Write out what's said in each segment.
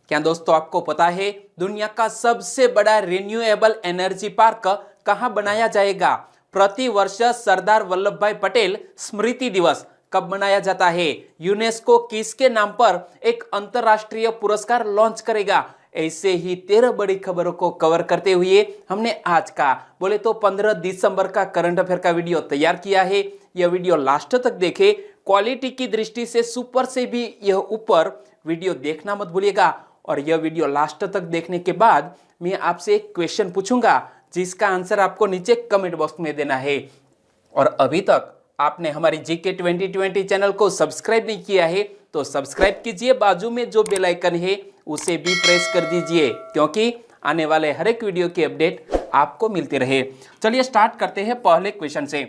क्या दोस्तों आपको पता है दुनिया का सबसे बड़ा रिन्यूएबल एनर्जी पार्क कहां बनाया जाएगा? प्रति वर्ष सरदार वल्लभ भाई पटेल स्मृति दिवस कब मनाया जाता है? यूनेस्को किसके नाम पर एक अंतरराष्ट्रीय पुरस्कार लॉन्च करेगा? ऐसे ही 13 बड़ी खबरों को कवर करते हुए हमने आज का बोले तो 15 दिसंबर का करंट अफेयर का वीडियो तैयार किया है। यह वीडियो लास्ट तक देखे, क्वालिटी की दृष्टि से सुपर से भी यह ऊपर वीडियो देखना मत भूलिएगा। और यह वीडियो लास्ट तक देखने के बाद मैं आपसे एक क्वेश्चन पूछूंगा जिसका आंसर आपको नीचे कमेंट बॉक्स में देना है। और अभी तक आपने हमारी जीके 2020 चैनल को सब्सक्राइब नहीं किया है तो सब्सक्राइब कीजिए, बाजू में जो बेल आइकन है उसे भी प्रेस कर दीजिए क्योंकि आने वाले हर एक वीडियो की अपडेट आपको मिलती रहे। चलिए स्टार्ट करते हैं पहले क्वेश्चन से।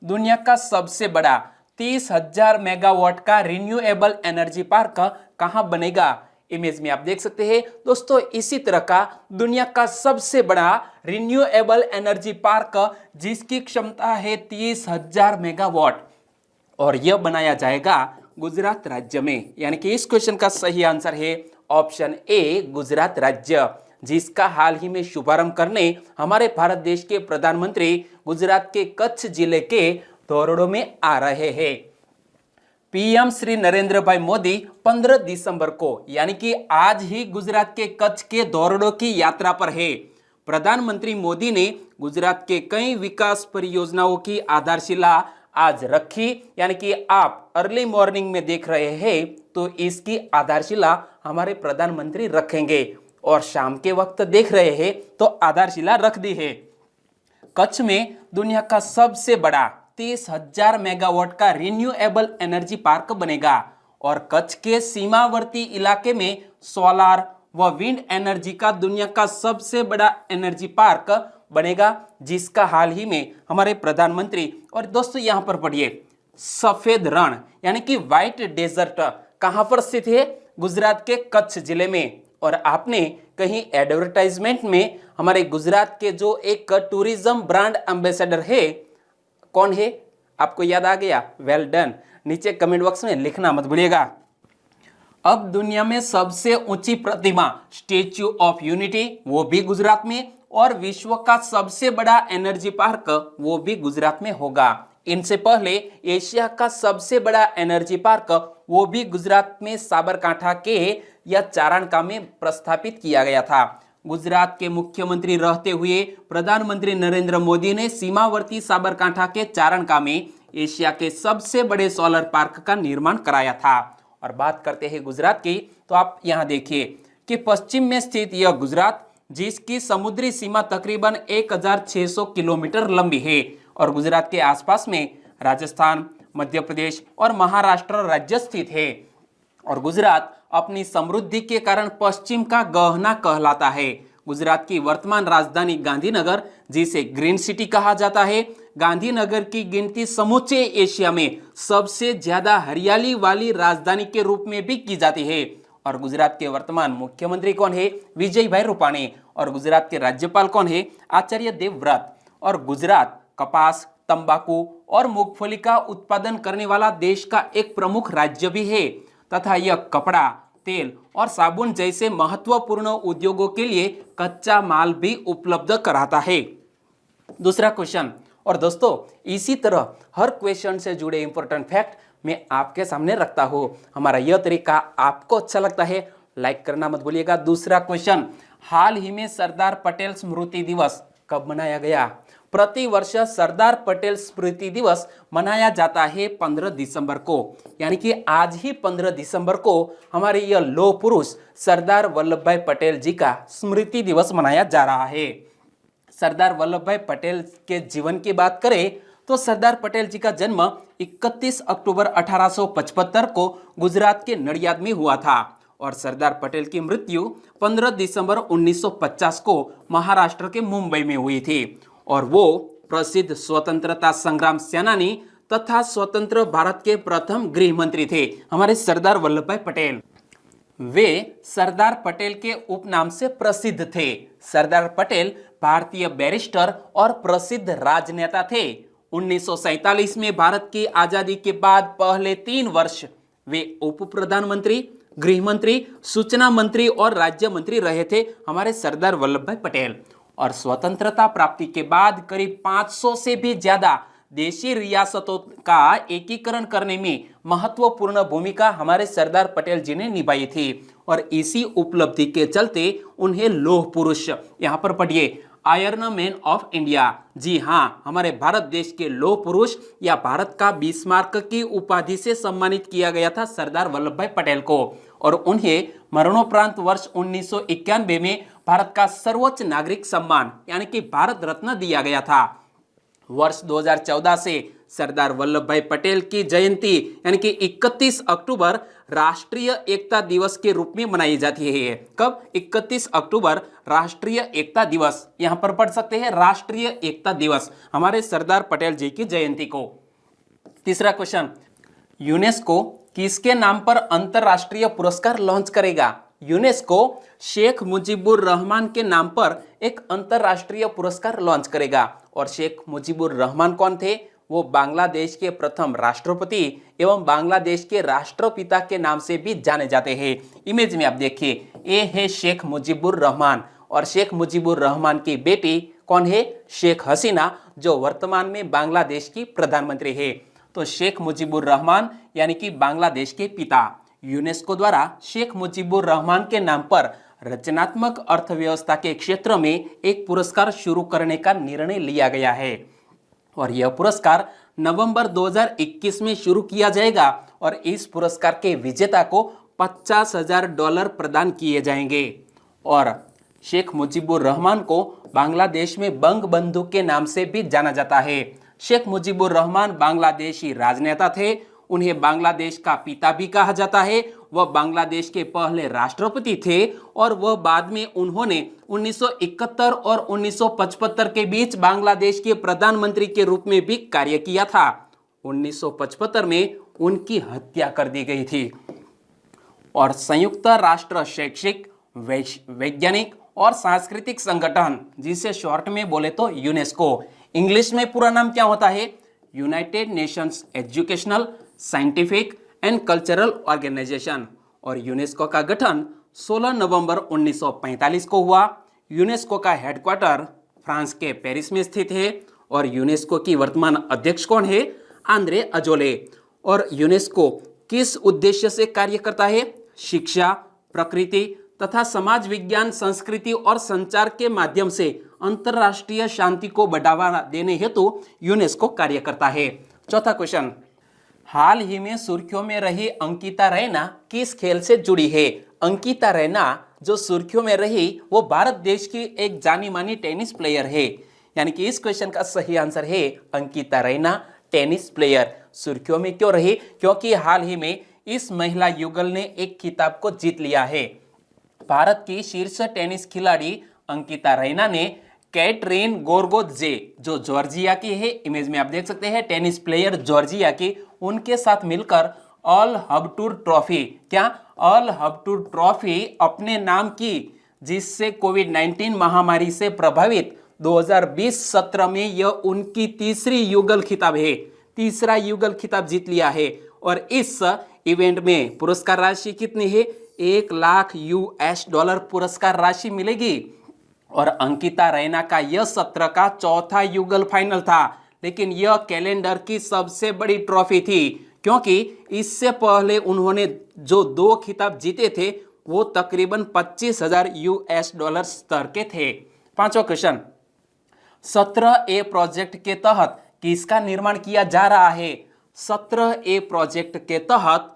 दुनिया का सबसे बड़ा 30,000 मेगावाट का रिन्यूएबल एनर्जी पार्क कहां बनेगा? इमेज में आप देख सकते हैं दोस्तों, इसी तरह का दुनिया का सबसे बड़ा रिन्यूएबल एनर्जी पार्क जिसकी क्षमता है 30,000 मेगावाट और यह बनाया जाएगा गुजरात राज्य में। यानी कि इस क्वेश्चन का सही आंसर है ऑप्शन ए, गुजरात राज्य, जिसका हाल ही में शुभारंभ करने हमारे भारत देश के प्रधानमंत्री गुजरात के कच्छ जिले के धोरडो में आ रहे हैं। पीएम श्री नरेंद्र भाई मोदी 15 दिसंबर को यानी कि आज ही गुजरात के कच्छ के धोरडो की यात्रा पर है। प्रधानमंत्री मोदी ने गुजरात के कई विकास परियोजनाओं की आधारशिला आज रखी। यानी कि आप अर्ली मॉर्निंग में देख रहे हैं तो इसकी आधारशिला हमारे प्रधानमंत्री रखेंगे और शाम के वक्त देख रहे हैं तो आधारशिला रख दी है। कच्छ में दुनिया का सबसे बड़ा 30,000 मेगावाट का रिन्यूएबल एनर्जी पार्क बनेगा और कच्छ के सीमावर्ती इलाके में सोलार व विंड एनर्जी का दुनिया का सबसे बड़ा एनर्जी पार्क बनेगा जिसका हाल ही में हमारे प्रधानमंत्री, और दोस्तों यहां पर पढ़िए, सफेद रण यानी कि व्हाइट डेजर्ट कहां पर स्थित है? गुजरात के कच्छ जिले में। और आपने कहीं एडवर्टाइजमेंट में हमारे गुजरात के जो एक टूरिज्म ब्रांड एम्बेसडर है, कौन है? आपको याद आ गया? वेल डन, नीचे कमेंट बॉक्स में लिखना मत भूलिएगा। अब दुनिया में सबसे ऊंची प्रतिमा स्टैच्यू ऑफ यूनिटी वो भी गुजरात में, और विश्व का सबसे बड़ा एनर्जी पार्क वो भी गुजरात में होगा। इनसे पहले एशिया का सबसे बड़ा एनर्जी पार्क वो भी गुजरात में साबरकांठा के या चारणका में प्रस्थापित किया गया था। गुजरात के मुख्यमंत्री रहते हुए प्रधानमंत्री नरेंद्र मोदी ने सीमावर्ती साबरकांठा के चारणका में एशिया के सबसे बड़े सोलर पार्क का निर्माण कराया था। और बात करते हैं गुजरात की, तो आप यहां देखिए कि पश्चिम में स्थित यह गुजरात जिसकी समुद्री सीमा तकरीबन 1600 किलोमीटर लंबी है और गुजरात के आसपास में राजस्थान, मध्य प्रदेश और महाराष्ट्र राज्य स्थित है। और गुजरात अपनी समृद्धि के कारण पश्चिम का गहना कहलाता है। गुजरात की वर्तमान राजधानी गांधीनगर, जिसे ग्रीन सिटी कहा जाता है, गांधीनगर की गिनती समूचे एशिया में सबसे ज्यादा हरियाली वाली राजधानी के रूप में भी की जाती है। और गुजरात के वर्तमान मुख्यमंत्री कौन है? विजय भाई रूपाणी। और गुजरात के राज्यपाल कौन है? आचार्य देवव्रत। और गुजरात कपास, तंबाकू और मूंगफली का उत्पादन करने वाला देश का एक प्रमुख राज्य भी है तथा यह कपड़ा, तेल और साबुन जैसे महत्वपूर्ण उद्योगों के लिए कच्चा माल भी उपलब्ध कराता है। दूसरा क्वेश्चन, और दोस्तों इसी तरह हर क्वेश्चन से जुड़े इंपॉर्टेंट फैक्ट मैं आपके सामने रखता हूं। हमारा यह तरीका आपको अच्छा लगता है, लाइक करना मत भूलिएगा। दूसरा क्वेश्चन, हाल ही में सरदार पटेल स्मृति दिवस कब मनाया गया? प्रति वर्ष सरदार पटेल स्मृति दिवस मनाया जाता है 15 दिसंबर को। यानी कि आज ही 15 दिसंबर को हमारे यह लौह पुरुष सरदार वल्लभ भाई पटेल जी का स्मृति दिवस मनाया जा रहा है। सरदार वल्लभ भाई पटेल के जीवन की बात करें तो सरदार पटेल जी का जन्म 31 अक्टूबर 1875 को गुजरात के नडियाद में हुआ था और सरदार पटेल की मृत्यु 15 दिसंबर 1950 को महाराष्ट्र के मुंबई में हुई थी। और वो प्रसिद्ध स्वतंत्रता संग्राम सेनानी तथा स्वतंत्र भारत के प्रथम गृह मंत्री थे हमारे सरदार वल्लभ भाई पटेल। वे सरदार पटेल के उपनाम से प्रसिद्ध थे। सरदार पटेल भारतीय बैरिस्टर और प्रसिद्ध राजनेता थे। 1947 में भारत की आजादी के बाद पहले 3 वर्ष वे उप प्रधानमंत्री गृह मंत्री, सूचना मंत्री और राज्य मंत्री रहे थे हमारे सरदार वल्लभ भाई पटेल। और स्वतंत्रता प्राप्ति के बाद करीब 500 से भी ज्यादा देशी रियासतों का एकीकरण करने में महत्वपूर्ण भूमिका हमारे सरदार पटेल जी ने निभाई थी। और इसी उपलब्धि के चलते उन्हें लौह पुरुष, यहाँ पर पढ़िए, आयरन मैन ऑफ इंडिया, जी हाँ, हमारे भारत देश के लौह पुरुष या भारत का बिस्मार्क की उपाधि से सम्मानित किया गया था सरदार वल्लभ भाई पटेल को। और उन्हें मरणोपरांत वर्ष 1991 में भारत का सर्वोच्च नागरिक सम्मान यानी कि भारत रत्न दिया गया था। वर्ष 2014 से सरदार वल्लभ भाई पटेल की जयंती यानी कि 31 अक्टूबर राष्ट्रीय एकता दिवस के रूप में मनाई जाती है। कब? 31 अक्टूबर राष्ट्रीय एकता दिवस, यहां पर पढ़ सकते हैं राष्ट्रीय एकता दिवस, हमारे सरदार पटेल जी की जयंती को। तीसरा क्वेश्चन, यूनेस्को किसके नाम पर अंतरराष्ट्रीय पुरस्कार लॉन्च करेगा? यूनेस्को शेख मुजीबुर रहमान के नाम पर एक अंतरराष्ट्रीय पुरस्कार लॉन्च करेगा। और शेख मुजीबुर रहमान कौन थे? वो बांग्लादेश के प्रथम राष्ट्रपति एवं बांग्लादेश के राष्ट्रपिता के नाम से भी जाने जाते हैं। इमेज में आप देखिए, ये है शेख मुजीबुर रहमान और शेख मुजीबुर रहमान की बेटी कौन है? शेख हसीना, जो वर्तमान में बांग्लादेश की प्रधानमंत्री है। तो शेख मुजीबुर रहमान यानी कि बांग्लादेश के पिता। यूनेस्को द्वारा शेख मुजीबुर रहमान के नाम पर रचनात्मक अर्थव्यवस्था के क्षेत्र में एक पुरस्कार शुरू करने का निर्णय लिया गया है। और यह पुरस्कार नवंबर 2021 में शुरू किया जाएगा और इस पुरस्कार के विजेता को $50,000 प्रदान किए जाएंगे। और शेख मुजीबुर रहमान को बांग्लादेश में बंग बंधु के नाम से भी जाना जाता है। शेख मुजीबुर रहमान बांग्लादेशी राजनेता थे, उन्हें बांग्लादेश का पिता भी कहा जाता है। वह बांग्लादेश के पहले राष्ट्रपति थे और वह बाद में उन्होंने 1971 और 1975 के बीच बांग्लादेश के प्रधानमंत्री के रूप में भी कार्य किया था। 1975 में उनकी हत्या कर दी गई थी। और संयुक्त राष्ट्र शैक्षिक, वैज्ञानिक और सांस्कृतिक संगठन, जिसे शॉर्ट में बोले तो यूनेस्को, इंग्लिश में पूरा नाम क्या होता है? United Nations Educational, Scientific and Cultural Organization. और यूनेस्को का गठन 16 नवंबर 1945 को हुआ। यूनेस्को का हेडक्वार्टर फ्रांस के पेरिस में स्थित है। और यूनेस्को की वर्तमान अध्यक्ष कौन है? Andre Azoulay. और यूनेस्को किस उद्देश्य से कार्य करता है? शिक्षा, प्रकृति तथा समाज विज्ञान, संस्कृति और संचार के माध्यम से अंतरराष्ट्रीय शांति को बढ़ावा देने हेतु यूनेस्को कार्य करता है। चौथा क्वेश्चन, हाल ही में सुर्खियों में रही अंकिता रैना किस खेल से जुड़ी है? अंकिता रैना जो सुर्खियों में रही वो भारत देश की एक जानी मानी टेनिस प्लेयर है। यानी कि इस क्वेश्चन का सही आंसर है अंकिता रैना, टेनिस प्लेयर। सुर्खियों में क्यों रही? क्योंकि हाल ही में इस महिला युगल ने एक खिताब को जीत लिया है। भारत की शीर्ष टेनिस खिलाड़ी अंकिता रैना ने कैटरीन गोर्गोत्जे, जो जॉर्जिया की है, इमेज में आप देख सकते हैं, टेनिस प्लेयर जॉर्जिया की, उनके साथ मिलकर ऑल हबटूर ट्रॉफी, क्या ऑल हबटूर ट्रॉफी अपने नाम की, जिससे कोविड-19 महामारी से प्रभावित 2020 सत्र में यह उनकी तीसरी युगल खिताब है, तीसरा युगल खिताब जीत लिया है। और इस इवेंट में पुरस्कार राशि कितनी है? $1,00,000 पुरस्कार राशि मिलेगी। और अंकिता रैना का यह सत्र का चौथा युगल फाइनल था, लेकिन यह कैलेंडर की सबसे बड़ी ट्रॉफी थी, क्योंकि इससे पहले उन्होंने जो 2 खिताब जीते थे वो तकरीबन $25,000 स्तर के थे। पांचवा क्वेश्चन, 17A प्रोजेक्ट के तहत किसका निर्माण किया जा रहा है? 17A प्रोजेक्ट के तहत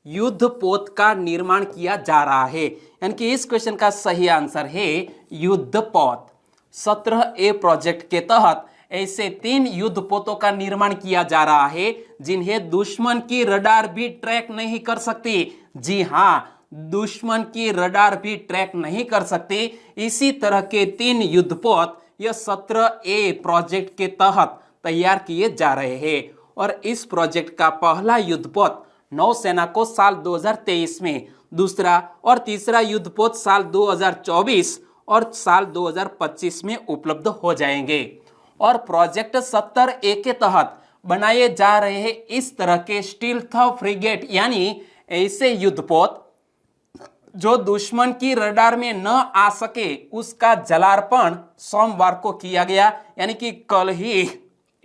युद्ध पोत का निर्माण किया जा रहा है। यानी कि इस क्वेश्चन का सही आंसर है युद्ध पोत। 17A प्रोजेक्ट के तहत ऐसे 3 युद्ध पोतों का निर्माण किया जा रहा है जिन्हें दुश्मन की रडार भी ट्रैक नहीं कर सकती। जी हाँ, दुश्मन की रडार भी ट्रैक नहीं कर सकती। इसी तरह के 3 युद्धपोत यह 17A प्रोजेक्ट के तहत तैयार किए जा रहे हैं। और इस प्रोजेक्ट का पहला युद्धपोत नौसेना को साल 2023 में, दूसरा और तीसरा युद्धपोत साल 2024 और साल 2025 में उपलब्ध हो जाएंगे। और प्रोजेक्ट 17A के तहत बनाए जा रहे हैं इस तरह के स्टील्थ फ्रिगेट, यानी ऐसे युद्धपोत जो दुश्मन की रडार में न आ सके उसका जलार्पण सोमवार को किया गया, यानी कि कल ही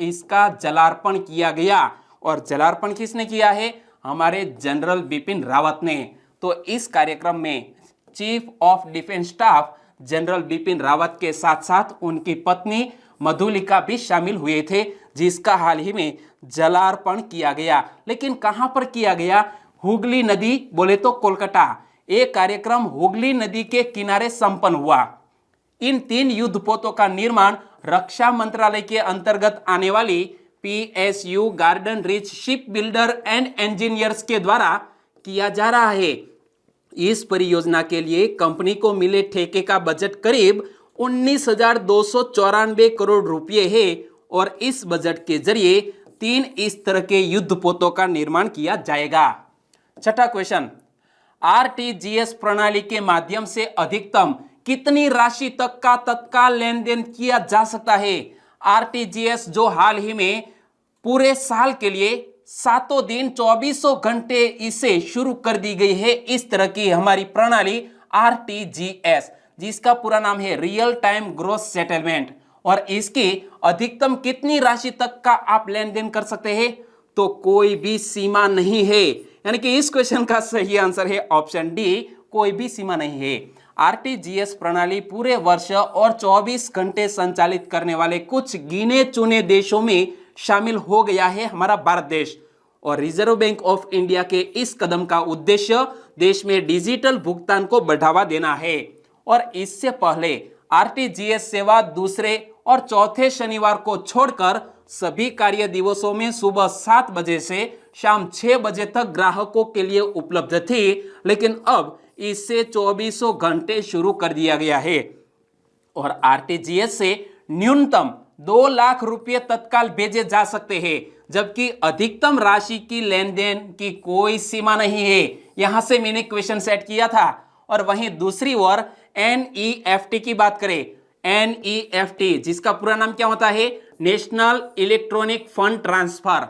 इसका जलार्पण किया गया। और जलार्पण किसने किया है? हमारे जनरल बिपिन रावत ने। तो इस कार्यक्रम में chief of defence staff general Bipin Rawat के साथ साथ उनकी पत्नी मधुलिका भी शामिल हुए थे, जिसका हाल ही में जलार्पण किया गया। लेकिन कहां पर किया गया? हुगली नदी, बोले तो कोलकाता। एक कार्यक्रम हुगली नदी के किनारे संपन्न हुआ। इन 3 युद्धपोतों का निर्माण रक्षा मंत्रालय के अंतर्गत आने वाली PSU garden rich ship builder and engineers के द्वारा किया जा रहा है। इस परियोजना के लिए कंपनी को मिले ठेके का बजट करीब 19,294 करोड़ रुपए है और इस बजट के जरिए 3 इस तरह के युद्धपोतों का निर्माण किया जाएगा। छठा क्वेश्चन, RTGS प्रणाली के माध्यम से अधिकतम कितनी राशि तक का तत्काल लेन देन किया जा सकता है? RTGS जो हाल ही में पूरे साल के लिए 7 दिन 24 घंटे इसे शुरू कर दी गई है, इस तरह की हमारी प्रणाली RTGS, जिसका पूरा नाम है रियल टाइम ग्रॉस सेटलमेंट। और इसकी अधिकतम कितनी राशि तक का आप लेन देन कर सकते हैं? तो कोई भी सीमा नहीं है, यानी कि इस क्वेश्चन का सही आंसर है ऑप्शन डी, कोई भी सीमा नहीं है। RTGS प्रणाली पूरे वर्ष और 24 घंटे संचालित करने वाले कुछ गिने चुने देशों में शामिल हो गया है हमारा भारत देश। और रिजर्व बैंक ऑफ इंडिया के इस कदम का उद्देश्य देश में डिजिटल भुगतान को बढ़ावा देना है। और इससे पहले RTGS सेवा दूसरे और चौथे शनिवार को छोड़कर सभी कार्य दिवसों में सुबह 7 बजे से शाम 6 बजे तक ग्राहकों के लिए उपलब्ध थी, लेकिन अब इसे 24 घंटे शुरू कर दिया गया है। और RTGS से न्यूनतम 2 लाख रुपए तत्काल भेजे जा सकते हैं, जबकि अधिकतम राशि की लेन देन की कोई सीमा नहीं है। यहां से मैंने क्वेश्चन सेट किया था। और वहीं दूसरी ओर NEFT की बात करें, NEFT जिसका पूरा नाम क्या होता है? National electronic fund transfer.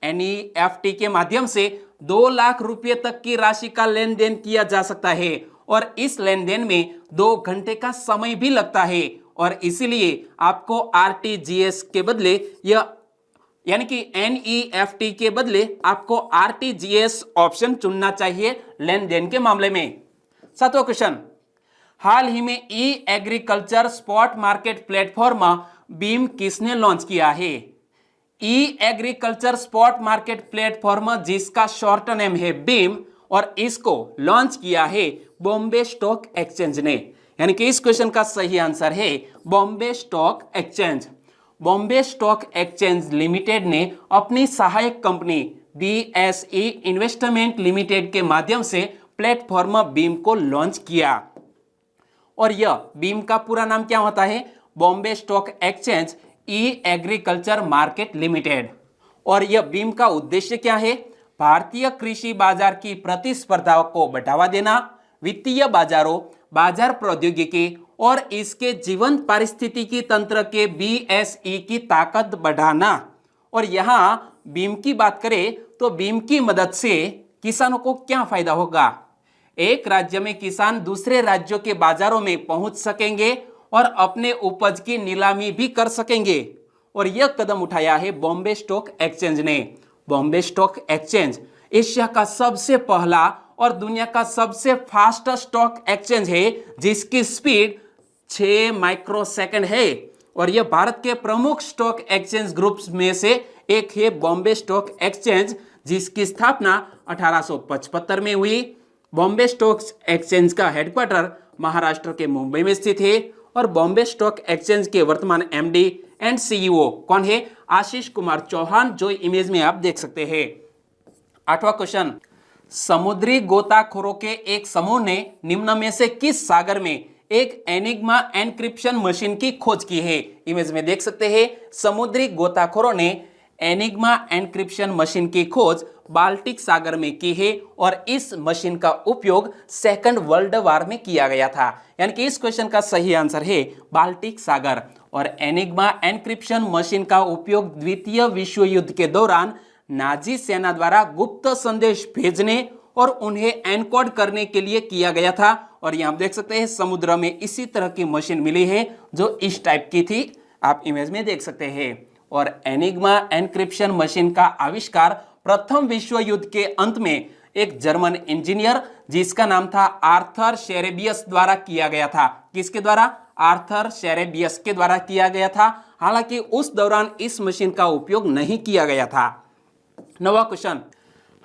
NEFT के माध्यम से 2 लाख रुपए तक की राशि का लेन देन किया जा सकता है और इस लेन देन में 2 घंटे का समय भी लगता है। और इसीलिए आपको RTGS के बदले यानी कि NEFT के बदले आपको RTGS ऑप्शन चुनना चाहिए लेन देन के मामले में। 7वां क्वेश्चन, हाल ही में agriculture spot market platform beam किसने लॉन्च किया है? एग्रीकल्चर स्पॉट मार्केट प्लेटफॉर्म, जिसका शॉर्ट नेम है बीम, और इसको लॉन्च किया है बॉम्बे स्टॉक एक्सचेंज ने। यानी कि इस क्वेश्चन का सही आंसर है Bombay stock exchange. Bombay stock exchange limited ने अपनी सहायक कंपनी BSE इन्वेस्टमेंट लिमिटेड के माध्यम से प्लेटफॉर्म बीम को लॉन्च किया। और यह बीम का पूरा नाम क्या होता है? Bombay stock exchange agriculture market limited. और यह बीम का उद्देश्य क्या है? भारतीय कृषि बाजार की प्रतिस्पर्धा को बढ़ावा देना, वित्तीय बाजारों, बाजार प्रौद्योगिकी और इसके जीवंत पारिस्थितिकी तंत्र के BSE की ताकत बढ़ाना। और यहां बीम की बात करें तो बीम की मदद से किसानों को क्या फायदा होगा? एक राज्य में किसान दूसरे राज्यों के बाजारों में पहुंच सकेंगे और अपने उपज की नीलामी भी कर सकेंगे। और यह कदम उठाया है बॉम्बे स्टॉक एक्सचेंज ने। बॉम्बे स्टॉक एक्सचेंज एशिया का सबसे पहला और दुनिया का सबसे फास्ट स्टॉक एक्सचेंज है, जिसकी स्पीड 6 माइक्रोसेकंड है। और यह भारत के प्रमुख स्टॉक एक्सचेंज ग्रुप्स में से एक है बॉम्बे स्टॉक एक्सचेंज, जिसकी स्थापना 1875 में हुई। बॉम्बे स्टॉक एक्सचेंज का हेडक्वार्टर महाराष्ट्र के मुंबई में स्थित है। और बॉम्बे स्टॉक एक्सचेंज के वर्तमान MD एंड CEO कौन है? आशीष कुमार चौहान, जो इमेज में आप देख सकते हैं। 8वां क्वेश्चन, समुद्री गोताखोरों के एक समूह ने निम्न में से किस सागर में एक एनिग्मा एनक्रिप्शन मशीन की खोज की है? इमेज में देख सकते हैं समुद्री गोताखोरों ने एनिग्मा एनक्रिप्शन मशीन की खोज बाल्टिक सागर में की है और इस मशीन का उपयोग सेकंड वर्ल्ड वॉर में किया गया था। यानी कि इस क्वेश्चन का सही आंसर है बाल्टिक सागर। और एनिग्मा एनक्रिप्शन मशीन का उपयोग द्वितीय विश्व युद्ध के दौरान नाजी सेना द्वारा गुप्त संदेश भेजने और उन्हें एनकोड करने के लिए किया गया था। और यहाँ आप देख सकते हैं समुद्र में इसी तरह की मशीन मिली है जो इस टाइप की थी, आप इमेज में देख सकते हैं। और एनिग्मा एनक्रिप्शन मशीन का आविष्कार प्रथम विश्व युद्ध के अंत में एक जर्मन इंजीनियर जिसका नाम था आर्थर शेरेबियस द्वारा किया गया था। किसके द्वारा? आर्थर शेरेबियस के द्वारा किया गया था। हालांकि उस दौरान इस मशीन का उपयोग नहीं किया गया था। 9वां क्वेश्चन,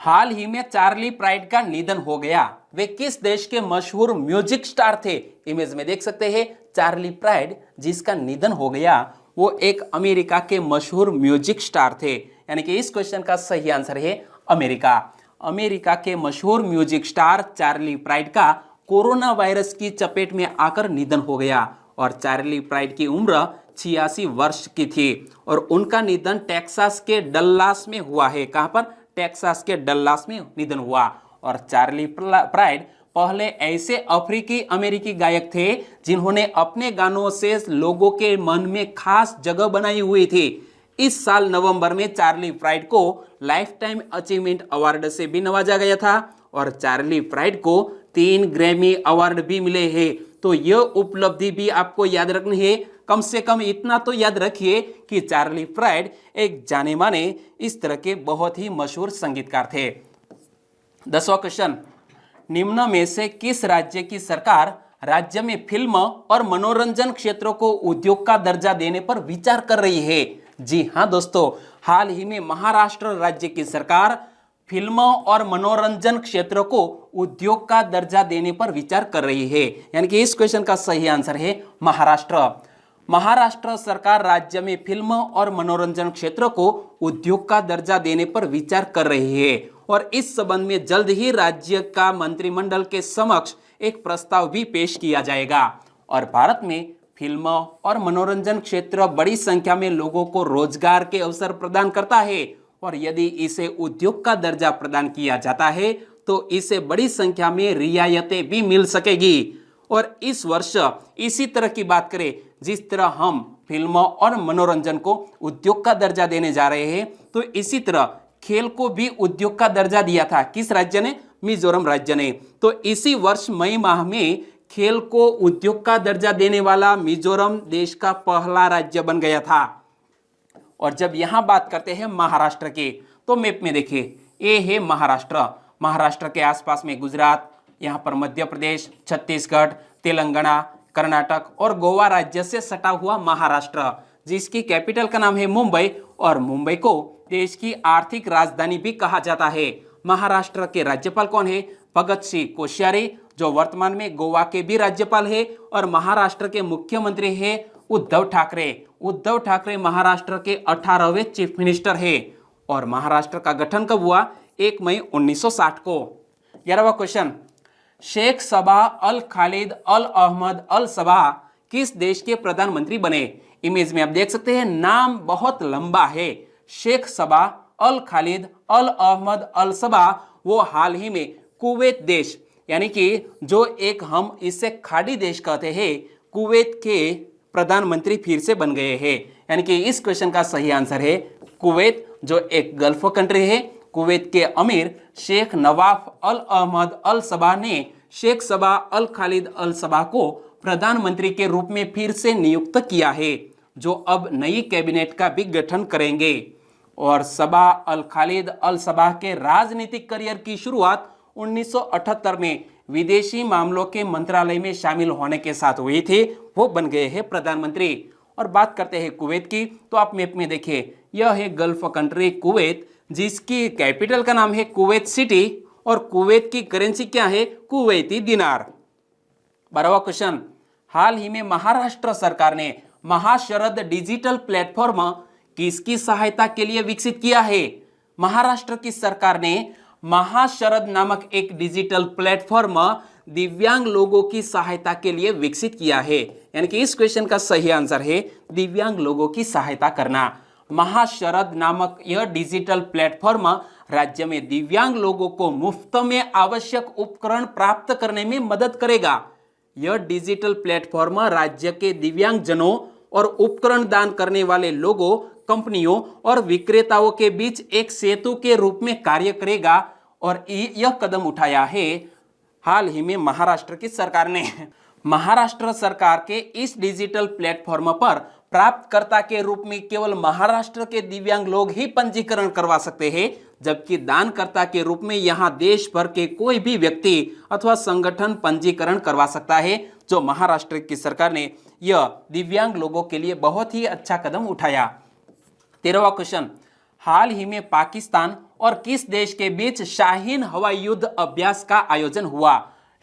हाल ही में चार्ली प्राइड का निधन हो गया। वे किस देश के मशहूर म्यूजिक स्टार थे? इमेज में देख सकते हैं चार्ली प्राइड जिसका निधन हो गया वो एक अमेरिका के मशहूर म्यूजिक स्टार थे। यानी कि इस क्वेश्चन का सही आंसर है अमेरिका। अमेरिका के मशहूर म्यूजिक स्टार चार्ली प्राइड का कोरोना वायरस की चपेट में आकर निधन हो गया। और चार्ली प्राइड की उम्र 86 वर्ष की थी और उनका निधन टेक्सास के डल्लास में हुआ है। कहां पर? टेक्सास के डल्लास में निधन हुआ। और चार्ली प्राइड पहले ऐसे अफ्रीकी अमेरिकी गायक थे जिन्होंने अपने गानों से लोगों के मन में खास जगह बनाई हुई थी। इस साल नवंबर में चार्ली प्राइड को लाइफ टाइम अचीवमेंट अवार्ड से भी नवाजा गया था और चार्ली प्राइड को 3 ग्रैमी अवार्ड भी मिले हैं। तो यह उपलब्धि भी आपको याद रखनी है। कम से कम इतना तो याद रखिए कि चार्ली प्राइड एक जाने माने इस तरह के बहुत ही मशहूर संगीतकार थे। 10वां क्वेश्चन, निम्न में से किस राज्य की सरकार राज्य में फिल्म और मनोरंजन क्षेत्रों को उद्योग का दर्जा देने पर विचार कर रही है? जी हां दोस्तों, हाल ही में महाराष्ट्र राज्य की सरकार फिल्म और मनोरंजन क्षेत्र को उद्योग का दर्जा देने पर विचार कर रही है। यानी कि इस क्वेश्चन का सही आंसर है महाराष्ट्र। महाराष्ट्र सरकार राज्य में फिल्म और मनोरंजन क्षेत्र को उद्योग का दर्जा देने पर विचार कर रही है और इस संबंध में जल्द ही राज्य का मंत्रिमंडल के समक्ष एक प्रस्ताव भी पेश किया जाएगा। और भारत में फिल्म और मनोरंजन क्षेत्र बड़ी संख्या में लोगों को रोजगार के अवसर प्रदान करता है और यदि इसे उद्योग का दर्जा प्रदान किया जाता है तो इसे बड़ी संख्या में रियायतें भी मिल सकेगी। और इस वर्ष इसी तरह की बात करें, जिस तरह हम फिल्म और मनोरंजन को उद्योग का दर्जा देने जा रहे हैं तो इसी तरह खेल को भी उद्योग का दर्जा दिया था। किस राज्य ने? मिजोरम राज्य ने। तो इसी वर्ष मई माह में खेल को उद्योग का दर्जा देने वाला मिजोरम देश का पहला राज्य बन गया था। और जब यहां बात करते हैं महाराष्ट्र की, तो मैप में देखिए ये है महाराष्ट्र। महाराष्ट्र के आसपास में गुजरात, यहाँ पर मध्य प्रदेश, छत्तीसगढ़, तेलंगाना, कर्नाटक और गोवा राज्य से सटा हुआ महाराष्ट्र, जिसकी कैपिटल का नाम है मुंबई और मुंबई को देश की आर्थिक राजधानी भी कहा जाता है। महाराष्ट्र के राज्यपाल कौन है? भगत सिंह कोश्यारी, जो वर्तमान में गोवा के भी राज्यपाल है। और महाराष्ट्र के मुख्यमंत्री है उद्धव ठाकरे। उद्धव ठाकरे महाराष्ट्र के 18वें चीफ मिनिस्टर है। और महाराष्ट्र का गठन कब हुआ? 1 मई 1960 को। 11वां क्वेश्चन, शेख सबा अल खालिद अल अहमद अल सबा किस देश के प्रधानमंत्री बने? इमेज में आप देख सकते हैं नाम बहुत लंबा है। शेख सबा अल खालिद अल अहमद अल सबा वो हाल ही में कुवैत देश, यानी कि जो एक हम इसे खाड़ी देश कहते हैं, कुवैत के प्रधानमंत्री फिर से बन गए हैं। यानी कि इस क्वेश्चन का सही आंसर है कुवैत, जो एक गल्फ कंट्री है। कुवैत के अमीर शेख नवाफ अल अहमद अल सबा ने शेख सबा अल खालिद अल सबा को प्रधानमंत्री के रूप में फिर से नियुक्त किया है, जो अब नई कैबिनेट का भी गठन करेंगे। और सबा अल खालिद अल सबा के राजनीतिक करियर की शुरुआत 1978 में विदेशी मामलों के मंत्रालय में शामिल होने के साथ हुई थी। वो बन गए हैं प्रधानमंत्री। और बात करते हैं कुवैत की, तो आप मैप में देखिए यह है गल्फ कंट्री कुवैत, जिसकी कैपिटल का नाम है कुवैत सिटी और कुवैत की करेंसी क्या है? कुवैती दिनार। 12वां क्वेश्चन, हाल ही में महाराष्ट्र सरकार ने महाशरद डिजिटल प्लेटफॉर्म किसकी सहायता के लिए विकसित किया है? महाराष्ट्र की सरकार ने महाशरद नामक एक डिजिटल प्लेटफॉर्म दिव्यांग लोगों की सहायता के लिए विकसित किया है। यानी कि इस क्वेश्चन का सही आंसर है दिव्यांग लोगों की सहायता करना। महाशरद नामक यह डिजिटल प्लेटफॉर्म राज्य में दिव्यांग लोगों को मुफ्त में आवश्यक उपकरण प्राप्त करने में मदद करेगा। यह डिजिटल प्लेटफॉर्म राज्य के दिव्यांग जनों और उपकरण दान करने वाले लोगों, कंपनियों और विक्रेताओं के बीच एक सेतु के रूप में कार्य करेगा और यह कदम उठाया है हाल ही में महाराष्ट्र की सरकार ने। महाराष्ट्र सरकार के इस डिजिटल प्लेटफॉर्म पर प्राप्तकर्ता के रूप में केवल महाराष्ट्र के दिव्यांग लोग ही पंजीकरण करवा सकते हैं, जबकि दानकर्ता के रूप में यहां देश भर के कोई भी व्यक्ति अथवा संगठन पंजीकरण करवा सकता है। जो महाराष्ट्र की सरकार ने यह दिव्यांग लोगों के लिए बहुत ही अच्छा कदम उठाया। 13वां क्वेश्चन, हाल ही में पाकिस्तान और किस देश के बीच शाहीन हवाई युद्ध अभ्यास का आयोजन हुआ?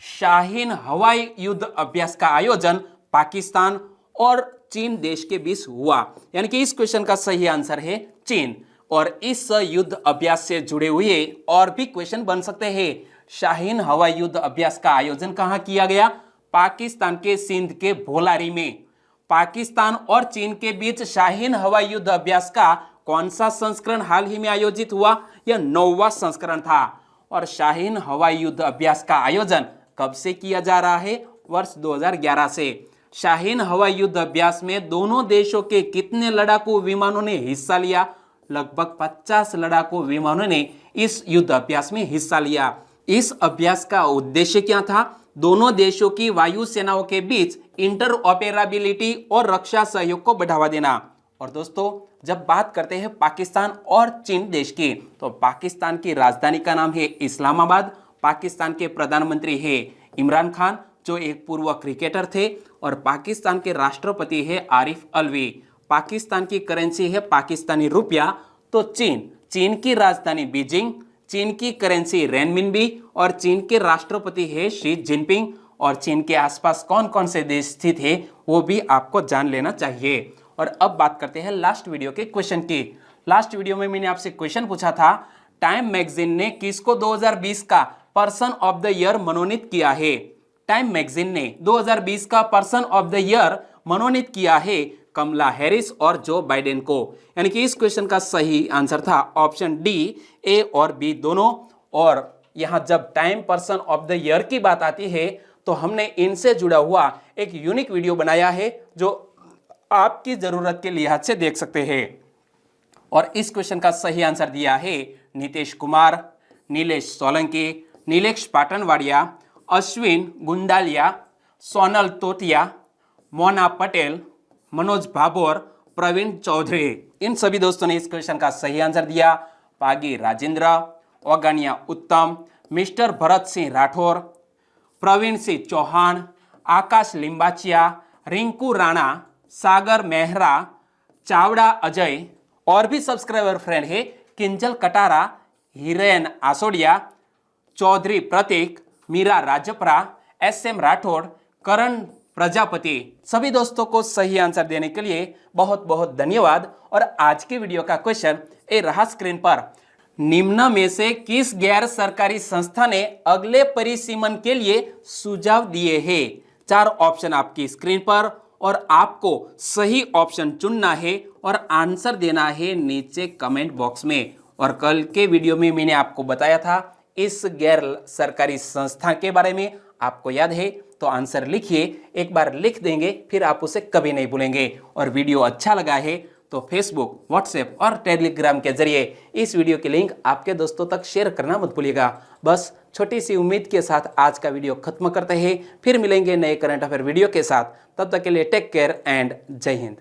शाहीन हवाई युद्ध अभ्यास का आयोजन पाकिस्तान और चीन देश के बीच हुआ, यानी कि इस क्वेश्चन का सही आंसर है चीन। और इस युद्ध अभ्यास से जुड़े हुए और भी क्वेश्चन बन सकते हैं। शाहीन हवाई युद्ध अभ्यास का आयोजन कहां किया गया? पाकिस्तान के सिंध के भोलारी में। पाकिस्तान और चीन के बीच शाहीन हवाई युद्ध अभ्यास का कौन सा संस्करण हाल ही में आयोजित हुआ? यह 9वां संस्करण था। और शाहीन हवाई युद्ध अभ्यास का आयोजन कब से किया जा रहा है? वर्ष 2011 से। शाहीन हवाई युद्ध अभ्यास में दोनों देशों के कितने लड़ाकू विमानों ने हिस्सा लिया? लगभग 50 लड़ाकू विमानों ने इस युद्ध अभ्यास में हिस्सा लिया। इस अभ्यास का उद्देश्य क्या था? दोनों देशों की वायु सेनाओं के बीच इंटरऑपरेबिलिटी और रक्षा सहयोग को बढ़ावा देना। और दोस्तों, जब बात करते हैं पाकिस्तान और चीन देश की, तो पाकिस्तान की राजधानी का नाम है इस्लामाबाद। पाकिस्तान के प्रधानमंत्री है इमरान खान, जो एक पूर्व क्रिकेटर थे, और पाकिस्तान के राष्ट्रपति है आरिफ अलवी। पाकिस्तान की करेंसी है पाकिस्तानी रुपया। तो चीन की राजधानी बीजिंग, चीन की करेंसी रेनमिनबी, और चीन के राष्ट्रपति है शी जिनपिंग। और चीन के आसपास कौन कौन से देश स्थित है वो भी आपको जान लेना चाहिए। और अब बात करते हैं लास्ट वीडियो के क्वेश्चन की। लास्ट वीडियो में मैंने आपसे क्वेश्चन पूछा था, टाइम मैगजीन ने किसको 2020 का पर्सन ऑफ द ईयर मनोनीत किया है? टाइम मैगजीन ने 2020 का पर्सन ऑफ द ईयर मनोनीत किया है कमला हैरिस और जो बाइडेन को। यानी कि इस क्वेश्चन का सही आंसर था ऑप्शन डी, ए और बी दोनों। और यहां जब time person of the year की बात आती है तो हमने इनसे जुड़ा हुआ एक यूनिक वीडियो बनाया है, जो आपकी जरूरत के लिहाज से देख सकते हैं। और इस क्वेश्चन का सही आंसर दिया है नीतीश कुमार, नीलेश सोलंकी, नीलेश पाटनवाड़िया, अश्विन गुंडालिया, सोनल तोतिया, मोना पटेल, मनोज भाभोर, प्रवीण चौधरी। इन सभी दोस्तों ने इस क्वेश्चन का सही आंसर दिया। पागी राजेंद्र, ओगानिया उत्तम, मिस्टर भरत सिंह राठौर, प्रवीण सिंह चौहान, आकाश लिंबाचिया, रिंकू राणा, सागर मेहरा, चावड़ा अजय, और भी सब्सक्राइबर फ्रेंड है किंजल कटारा, हिरेन आसोडिया, चौधरी प्रतीक, मीरा राजपरा, SM राठौड़, करण प्रजापति। सभी दोस्तों को सही आंसर देने के लिए बहुत बहुत धन्यवाद। और आज के वीडियो का क्वेश्चन ए रहा स्क्रीन पर, निम्न में से किस गैर सरकारी संस्था ने अगले परिसीमन के लिए सुझाव दिए हैं? 4 ऑप्शन आपकी स्क्रीन पर, और आपको सही ऑप्शन चुनना है और आंसर देना है नीचे कमेंट बॉक्स में। और कल के वीडियो में मैंने आपको बताया था इस गैर सरकारी संस्था के बारे में, आपको याद है? तो आंसर लिखिए, एक बार लिख देंगे फिर आप उसे कभी नहीं भूलेंगे। और वीडियो अच्छा लगा है तो फेसबुक, व्हाट्सएप और टेलीग्राम के जरिए इस वीडियो की लिंक आपके दोस्तों तक शेयर करना मत भूलिएगा। बस छोटी सी उम्मीद के साथ आज का वीडियो खत्म करते हैं, फिर मिलेंगे नए करंट अफेयर वीडियो के साथ। तब तक के लिए टेक केयर एंड जय हिंद।